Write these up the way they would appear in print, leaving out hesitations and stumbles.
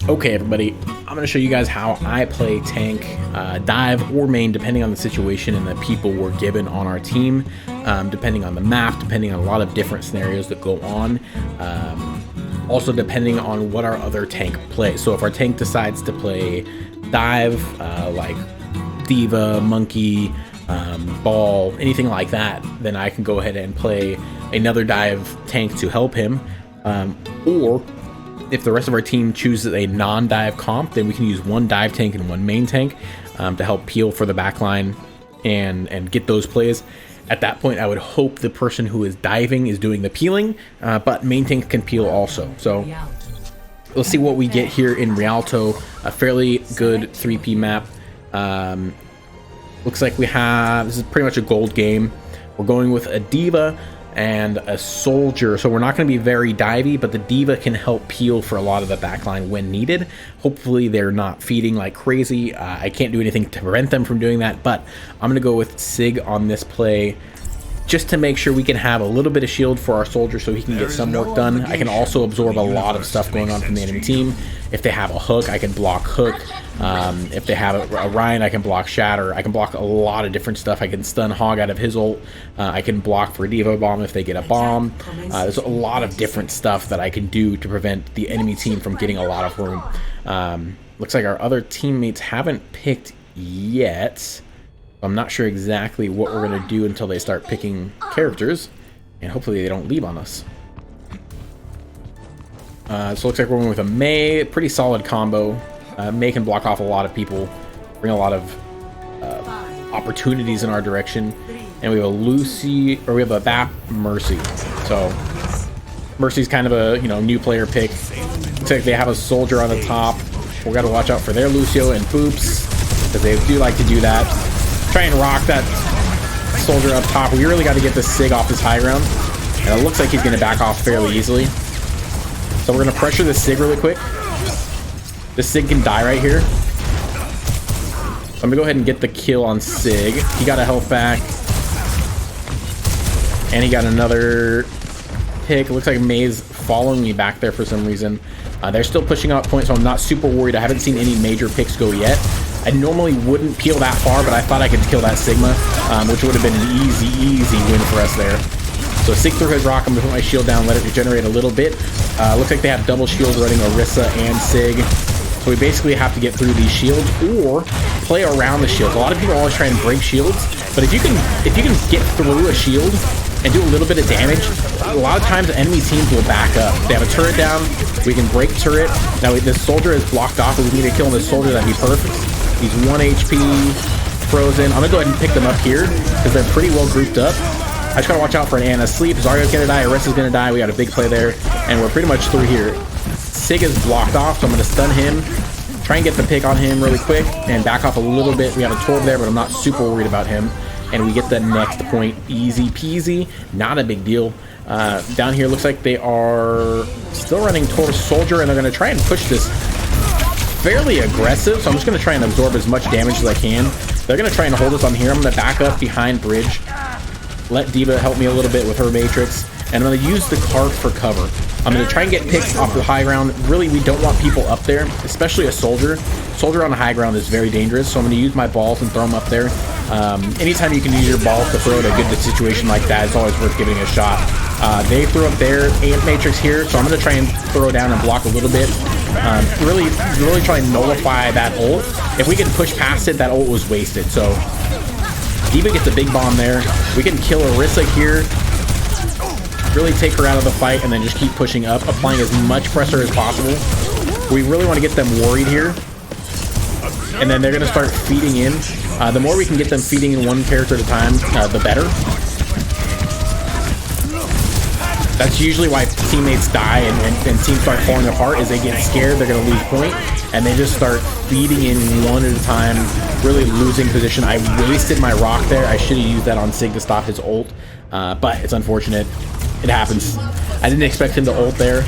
Okay, everybody, I'm going to show you guys how I play tank, dive, or main, depending on the situation and the people we're given on our team, depending on the map, depending on a lot of different scenarios that go on, also depending on what our other tank plays. So if our tank decides to play dive, like Diva, Monkey, Ball, anything like that, then I can go ahead and play another dive tank to help him, or if the rest of our team chooses a non-dive comp, then we can use one dive tank and one main tank to help peel for the backline and get those plays. At that point, I would hope the person who is diving is doing the peeling, but main tank can peel also. So let's see what we get here in Rialto. A fairly good 3P map. Looks like we have, this is pretty much a gold game. We're going with a Diva and a Soldier, so we're not going to be very divey, but the Diva can help peel for a lot of the backline when needed. Hopefully they're not feeding like crazy. I can't do anything to prevent them from doing that, but I'm going to go with Sig on this play just to make sure we can have a little bit of shield for our Soldier so he can get some work done. I can also absorb a lot of stuff going on from the enemy team. If they have a hook, I can block hook. If they have a Ryan, I can block shatter. I can block a lot of different stuff. I can stun Hog out of his ult. I can block for Diva bomb if they get a bomb. There's a lot of different stuff that I can do to prevent the enemy team from getting a lot of room. Looks like our other teammates haven't picked yet. I'm not sure exactly what we're going to do until they start picking characters, and hopefully they don't leave on us. So it looks like we're going with a Mei, pretty solid combo. Mei can block off a lot of people, bring a lot of opportunities in our direction. And we have a Lucy, or we have a Bap Mercy. So Mercy's kind of a new player pick. Looks like they have a Soldier on the top. We got to watch out for their Lucio and Boops, because they do like to do that. Try and rock that Soldier up top. We really got to get this Sig off his high ground, and it looks like he's going to back off fairly easily. So we're going to pressure the Sig really quick. The Sig can die right here. So I'm going to go ahead and get the kill on Sig. He got a health back, and he got another pick. It looks like Mei's following me back there for some reason. They're still pushing out points, so I'm not super worried. I haven't seen any major picks go yet. I normally wouldn't peel that far, but I thought I could kill that Sigma, which would have been an easy win for us there. So Sig through his rock. I'm going to put my shield down, let it regenerate a little bit. Looks like they have double shields running Orisa and Sig. So we basically have to get through these shields or play around the shields. A lot of people always try and break shields, but if you can get through a shield and do a little bit of damage, a lot of times enemy teams will back up. They have a turret down, we can break turret. Now this Soldier is blocked off, but we need to kill this Soldier, that'd be perfect. He's 1 HP, frozen. I'm gonna go ahead and pick them up here because they're pretty well grouped up. I just gotta watch out for an Ana sleep. Zarya's gonna die, Arisa's gonna die. We got a big play there, and we're pretty much through here. Sig is blocked off, so I'm gonna stun him. Try and get the pick on him really quick and back off a little bit. We have a Torb there, but I'm not super worried about him. And we get the next point easy peasy, not a big deal. Down here looks like they are still running towards Soldier, and they're gonna try and push this fairly aggressive, so I'm just going to try and absorb as much damage as I can. They're going to try and hold us on here. I'm going to back up behind bridge, let Diva help me a little bit with her Matrix, and I'm going to use the cart for cover. I'm going to try and get picks off the high ground. Really, we don't want people up there, especially a Soldier. Soldier on the high ground is very dangerous, so I'm going to use my balls and throw them up there. Anytime you can use your balls to throw at a good situation like that, it's always worth giving it a shot. They threw up their Amp Matrix here, so I'm going to try and throw down and block a little bit. Really try and nullify that ult. If we can push past it, that ult was wasted. So Diva gets a big bomb there. We can kill Orisa here, really take her out of the fight, and then just keep pushing up, applying as much pressure as possible. We really want to get them worried here, and then they're going to start feeding in. The more we can get them feeding in one character at a time, the better. That's usually why teammates die and teams start falling apart, is they get scared, they're going to lose point, and they just start feeding in one at a time, really losing position. I wasted my rock there. I should have used that on Sig to stop his ult, but it's unfortunate. It happens. I didn't expect him to ult there.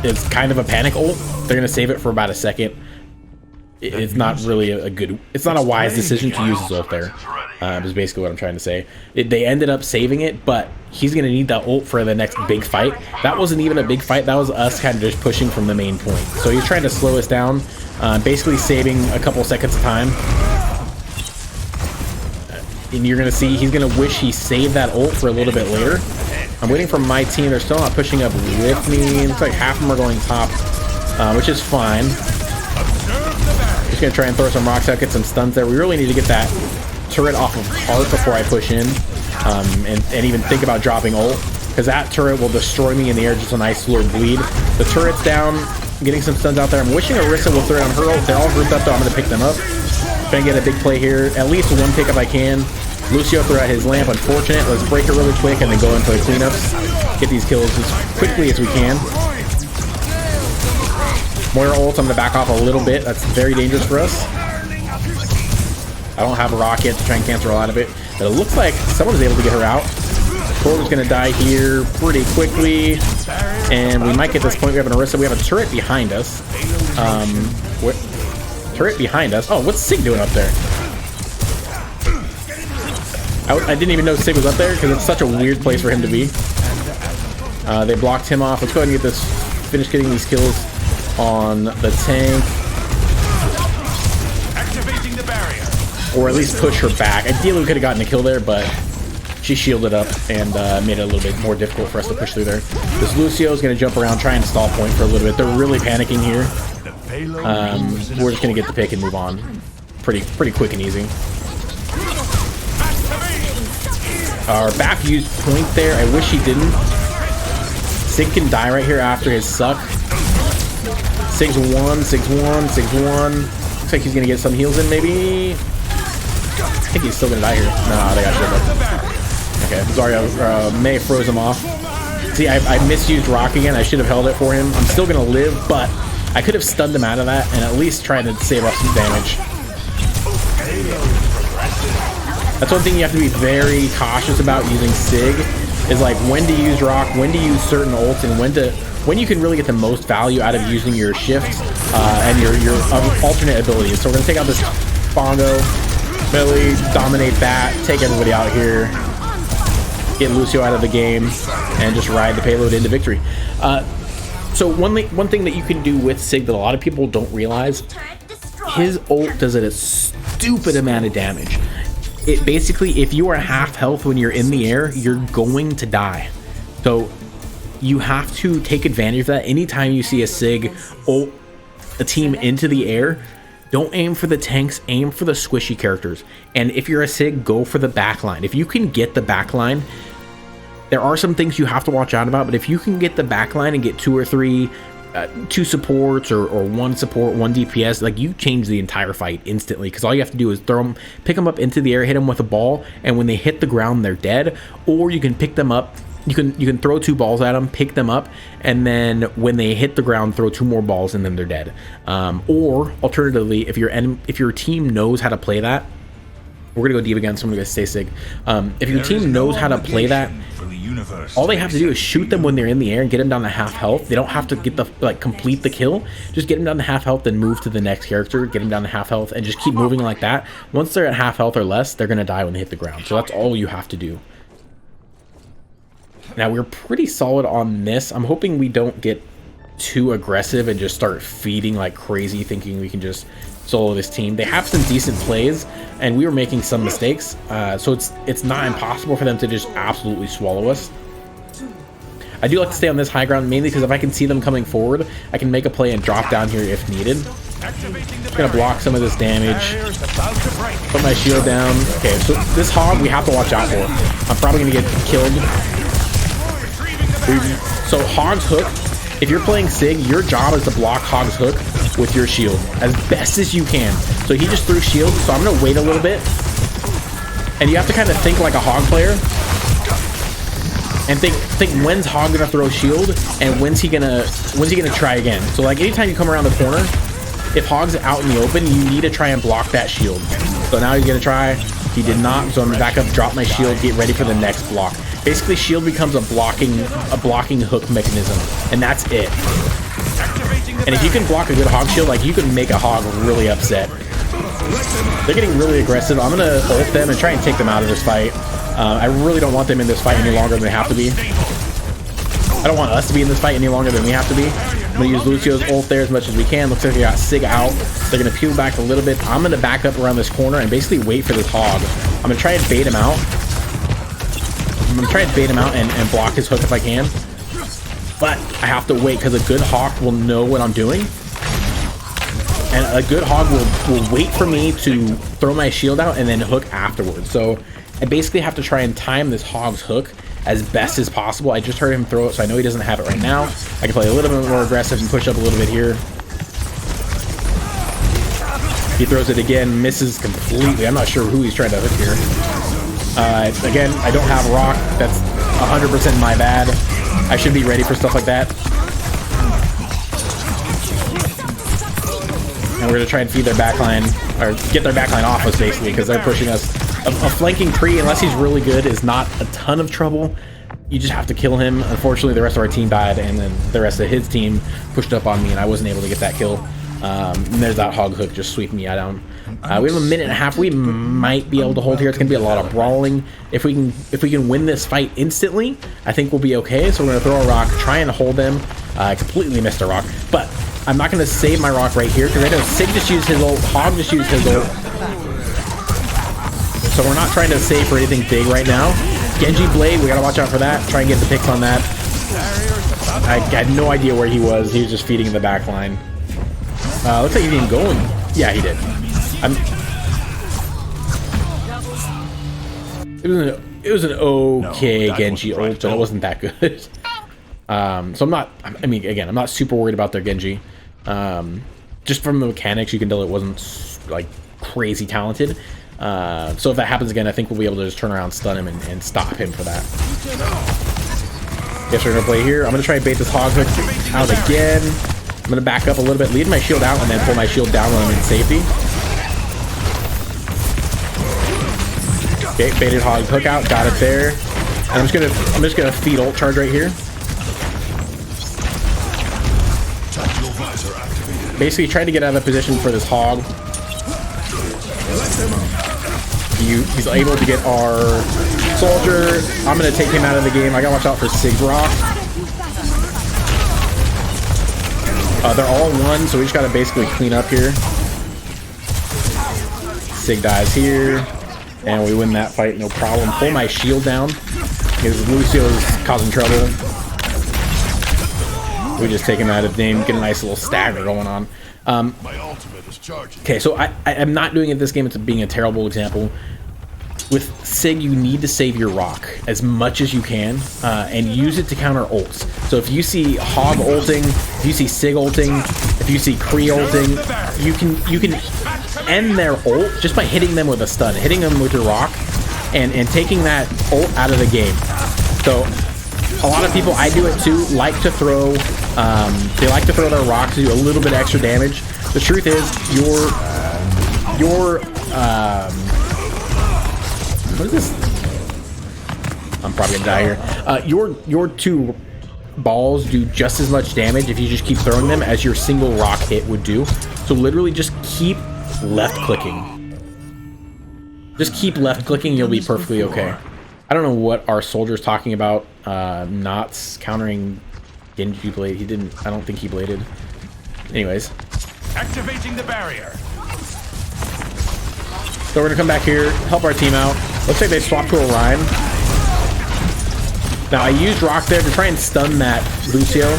It's kind of a panic ult. They're going to save it for about a second. it's not really a good, it's not a wise decision to use his ult there. Is basically what I'm trying to say. They ended up saving it, but he's going to need that ult for the next big fight. That wasn't even a big fight. That was us kind of just pushing from the main point. So he's trying to slow us down, basically saving a couple seconds of time. And you're going to see he's going to wish he saved that ult for a little bit later. I'm waiting for my team. They're still not pushing up with me. Looks like half of them are going top, which is fine. Just going to try and throw some rocks out, get some stuns there. We really need to get that turret off of Heart before I push in, and even think about dropping ult, because that turret will destroy me in the air. Just a nice slow bleed. The turret's down, getting some stuns out there. I'm wishing Orisa will throw it on her ult. They're all grouped up though. I'm going to pick them up. Try and get a big play here. At least one pick if I can. Lucio threw out his lamp. Unfortunate. Let's break it really quick and then go in for the cleanups. Get these kills as quickly as we can. Moira ult. I'm going to back off a little bit. That's very dangerous for us. I don't have a rocket to try and cancel her out of it, but it looks like someone is able to get her out. Tor's going to die here pretty quickly, and we might get this point. We have an Orisa. We have a turret behind us. Turret behind us. Oh, what's Sig doing up there? I didn't even know Sig was up there because it's such a weird place for him to be. They blocked him off. Let's go ahead and get this. Finish getting these kills on the tank. Or at least push her back. Ideally, we could have gotten a kill there, but she shielded up and made it a little bit more difficult for us to push through there. This Lucio is going to jump around, try and stall point for a little bit. They're really panicking here. We're just going to get the pick and move on. Pretty quick and easy. Our back used point there. I wish he didn't. Sig can die right here after his suck. Sig's one. Looks like he's going to get some heals in, maybe. I think he's still gonna die here. No, they got shit. Okay, Zarya, Mei froze him off. See, I misused Rock again. I should have held it for him. I'm still gonna live, but I could have stunned him out of that and at least tried to save up some damage. That's one thing you have to be very cautious about using Sig, is like when to use Rock, when to use certain ults, and when you can really get the most value out of using your shifts and your alternate abilities. So we're gonna take out this Bongo. Really dominate that, take everybody out here, get Lucio out of the game, and just ride the payload into victory. So one thing that you can do with Sig that a lot of people don't realize, his ult does a stupid amount of damage. It basically, if you are half health when you're in the air, you're going to die. So you have to take advantage of that. Anytime you see a Sig ult a team into the air, don't aim for the tanks, aim for the squishy characters. And if you're a Sig, go for the backline. If you can get the backline, there are some things you have to watch out about, but if you can get the backline and get 2 or 3, 2 supports or 1 support, 1 DPS, like you change the entire fight instantly, because all you have to do is throw them, pick them up into the air, hit them with a ball, and when they hit the ground, they're dead. Or you can pick them up. You can throw 2 balls at them, pick them up, and then when they hit the ground, throw 2 more balls, and then they're dead. Or alternatively, if your team knows how to play that, we're gonna go deep again, so I'm gonna stay Sig. If your team knows how to play that, all they have to do is shoot them when they're in the air and get them down to half health. They don't have to get complete the kill. Just get them down to half health, then move to the next character, get them down to half health, and just keep moving like that. Once they're at half health or less, they're gonna die when they hit the ground. So that's all you have to do. Now, we're pretty solid on this. I'm hoping we don't get too aggressive and just start feeding like crazy, thinking we can just solo this team. They have some decent plays, and we were making some mistakes. So it's not impossible for them to just absolutely swallow us. I do like to stay on this high ground, mainly because if I can see them coming forward, I can make a play and drop down here if needed. Just gonna block some of this damage. Put my shield down. Okay, so this hog we have to watch out for. I'm probably gonna get killed. So Hog's hook, if you're playing Sig, your job is to block Hog's hook with your shield as best as you can. So he just threw shield, so I'm gonna wait a little bit. And you have to kind of think like a Hog player. And think when's Hog gonna throw shield and when's he gonna try again. So like anytime you come around the corner, if Hog's out in the open, you need to try and block that shield. So now he's gonna try. He did not, so I'm gonna back up, drop my shield, get ready for the next block. Basically, shield becomes a blocking hook mechanism, and that's it. And if you can block a good hog shield, like, you can make a hog really upset. They're getting really aggressive. I'm gonna ult them and try and take them out of this fight. I really don't want them in this fight any longer than they have to be. I don't want us to be in this fight any longer than we have to be. I'm gonna use Lucio's ult there as much as we can. Looks like we got Sig out. They're gonna peel back a little bit. I'm gonna back up around this corner and basically wait for this hog. I'm gonna try and bait him out. And block his hook if I can. But I have to wait because a good hawk will know what I'm doing. And a good hog will wait for me to throw my shield out and then hook afterwards. So I basically have to try and time this hog's hook as best as possible. I just heard him throw it, so I know he doesn't have it right now. I can play a little bit more aggressive and push up a little bit here. He throws it again, misses completely. I'm not sure who he's trying to hook here. Again, I don't have rock. That's 100% my bad. I should be ready for stuff like that. And we're going to try and feed their backline, or get their backline off us, basically, because they're pushing us. A flanking tree, unless he's really good, is not a ton of trouble. You just have to kill him. Unfortunately, the rest of our team died, and then the rest of his team pushed up on me, and I wasn't able to get that kill. And there's that hog hook just sweeping me down. We have a minute and a half. We might be able to hold here. It's going to be a lot of brawling. If we can win this fight instantly, I think we'll be okay. So we're going to throw a rock, try and hold them. I completely missed a rock, but I'm not going to save my rock right here because I know Sig just used his ult, Hog just used his ult. So we're not trying to save for anything big right now. Genji Blade, we got to watch out for that. Try and get the picks on that. I had no idea where he was. He was just feeding the back line. Looks like he didn't go in. Yeah, he did. It was an okay Genji ult, but it wasn't that good. So I'm not, I mean, again, I'm not super worried about their Genji. Just from the mechanics, you can tell it wasn't like crazy talented. So if that happens again, I think we'll be able to just turn around, stun him, and stop him for that. Yes, we're gonna play here. I'm gonna try and bait this hog hook out again. I'm gonna back up a little bit, lead my shield out, and then pull my shield down when I'm in safety. Okay, baited hog hook out, got it there. And I'm just gonna feed ult charge right here. Basically, trying to get out of position for this hog. He's able to get our soldier. I'm gonna take him out of the game. I gotta watch out for Sig's rock. They're all one, so we just gotta basically clean up here. Sig dies here, and we win that fight, no problem. Pull my shield down because Lucio's causing trouble. We just take him out of the game, get a nice little stagger going on. Okay, so I'm not doing it this game. It's being a terrible example. With Sig, you need to save your rock as much as you can and use it to counter ults. So if you see Hog ulting, if you see Sig ulting, if you see Kree ulting, you can end their ult just by hitting them with a stun, hitting them with your rock, and taking that ult out of the game. So a lot of people, I do it too, like to throw, they like to throw their rocks to do a little bit extra damage. The truth is, what is this? I'm probably gonna die here. Your two balls do just as much damage if you just keep throwing them as your single rock hit would do. So literally just keep left clicking. Just keep left clicking, you'll be perfectly okay. I don't know what our soldier's talking about, not countering Genji Blade. He didn't, I don't think he bladed. Anyways. Activating the barrier. So we're gonna come back here, help our team out. Looks like they swapped to Orion. Now I used Rock there to try and stun that Lucio,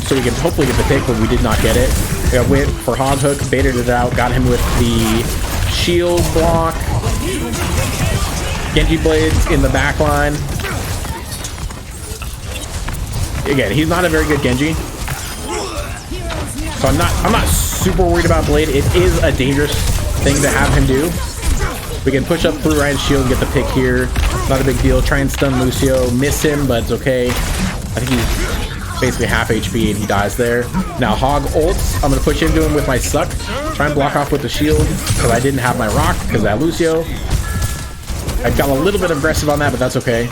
so we can hopefully get the pick, but we did not get it. We went for Hog Hook, baited it out, got him with the shield block. Genji Blades in the back line. Again, he's not a very good Genji. So I'm not super worried about Blade. It is a dangerous thing to have him do. We can push up through Ryan's shield and get the pick here. Not a big deal. Try and stun Lucio. Miss him, but it's okay. I think he's basically half HP and he dies there. Now Hog ults. I'm going to push into him with my suck. Try and block off with the shield because I didn't have my rock because of that Lucio. I got a little bit aggressive on that, but that's okay.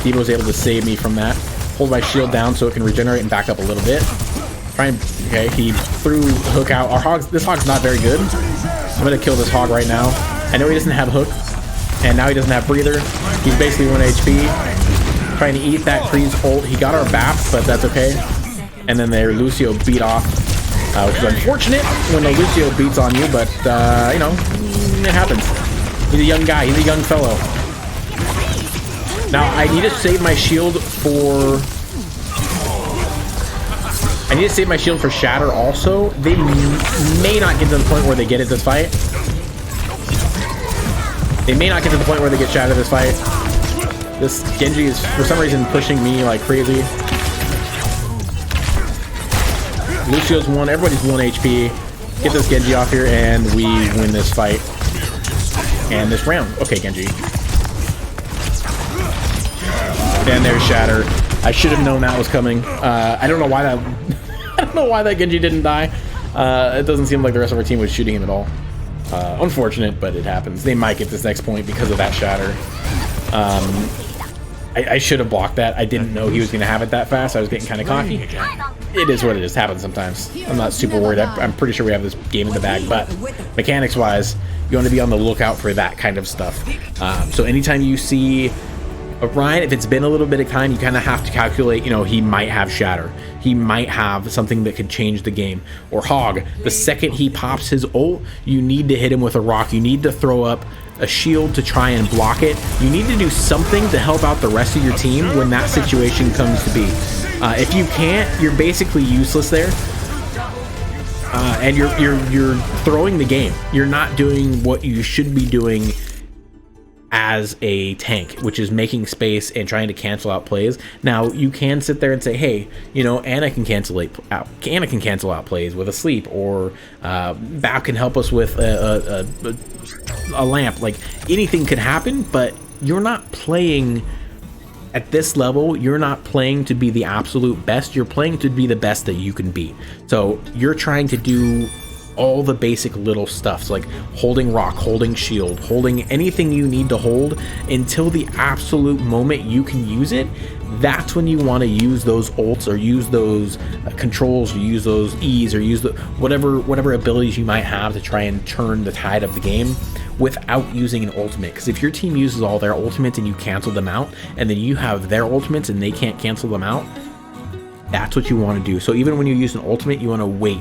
Devo was able to save me from that. Hold my shield down so it can regenerate and back up a little bit. Okay, he threw hook out. This hog's not very good. I'm gonna kill this hog right now. I know he doesn't have hook, and now he doesn't have breather. He's basically 1 HP. Trying to eat that Kree's ult. He got our BAP, but that's okay. And then their Lucio beat off, which is unfortunate when the Lucio beats on you, but you know, it happens. He's a young guy. He's a young fellow. Now I need to save my shield for. I need to save my shield for Shatter also. They may not get to the point where they get it this fight. They may not get to the point where they get Shatter this fight. This Genji is, for some reason, pushing me like crazy. Lucio's 1. Everybody's 1 HP. Get this Genji off here, and we win this fight. And this round. Okay, Genji. And there's Shatter. I should have known that was coming. I don't know why that. I don't know why that Genji didn't die. It doesn't seem like the rest of our team was shooting him at all. Unfortunate, but it happens. They might get this next point because of that Shatter. I should have blocked that. I didn't know he was going to have it that fast. I was getting kind of cocky. It is what it is. Happens sometimes. I'm not super worried. I'm pretty sure we have this game in the bag, but mechanics-wise, you want to be on the lookout for that kind of stuff. So anytime you see Ryan, if it's been a little bit of time, you kind of have to calculate, you know, he might have Shatter. He might have something that could change the game. Or Hog, the second he pops his ult, you need to hit him with a rock. You need to throw up a shield to try and block it. You need to do something to help out the rest of your team when that situation comes to be. If you can't, you're basically useless there. And you're throwing the game. You're not doing what you should be doing as a tank, which is making space and trying to cancel out plays. Now you can sit there and say, hey, you know, Anna can cancel out plays with a sleep, or Bao can help us with a lamp. Like, anything could happen, but you're not playing at this level. You're not playing to be the absolute best. You're playing to be the best that you can be. So you're trying to do all the basic little stuff, so like holding rock, holding shield, holding anything you need to hold until the absolute moment you can use it. That's when you want to use those ults, or use those controls, or use those E's, or use the whatever abilities you might have to try and turn the tide of the game without using an ultimate. Because if your team uses all their ultimates and you cancel them out, and then you have their ultimates and they can't cancel them out, that's what you want to do. So even when you use an ultimate, you want to wait.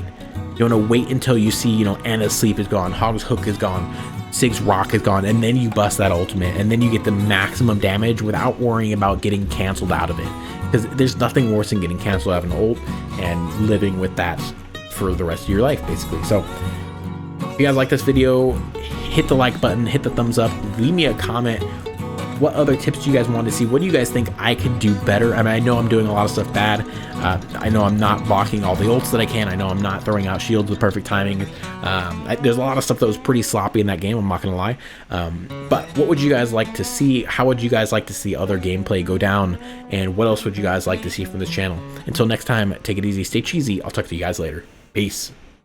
You want to wait until you see, you know, Anna's sleep is gone, Hog's hook is gone, Sig's rock is gone, and then you bust that ultimate, and then you get the maximum damage without worrying about getting canceled out of it. Because there's nothing worse than getting canceled out of an ult and living with that for the rest of your life, basically. So if you guys like this video, hit the like button, hit the thumbs up, leave me a comment. What other tips do you guys want to see? What do you guys think I could do better? I mean, I know I'm doing a lot of stuff bad. I know I'm not blocking all the ults that I can. I know I'm not throwing out shields with perfect timing. There's a lot of stuff that was pretty sloppy in that game, I'm not gonna lie. But what would you guys like to see? How would you guys like to see other gameplay go down? And what else would you guys like to see from this channel? Until next time, take it easy, stay cheesy. I'll talk to you guys later. Peace.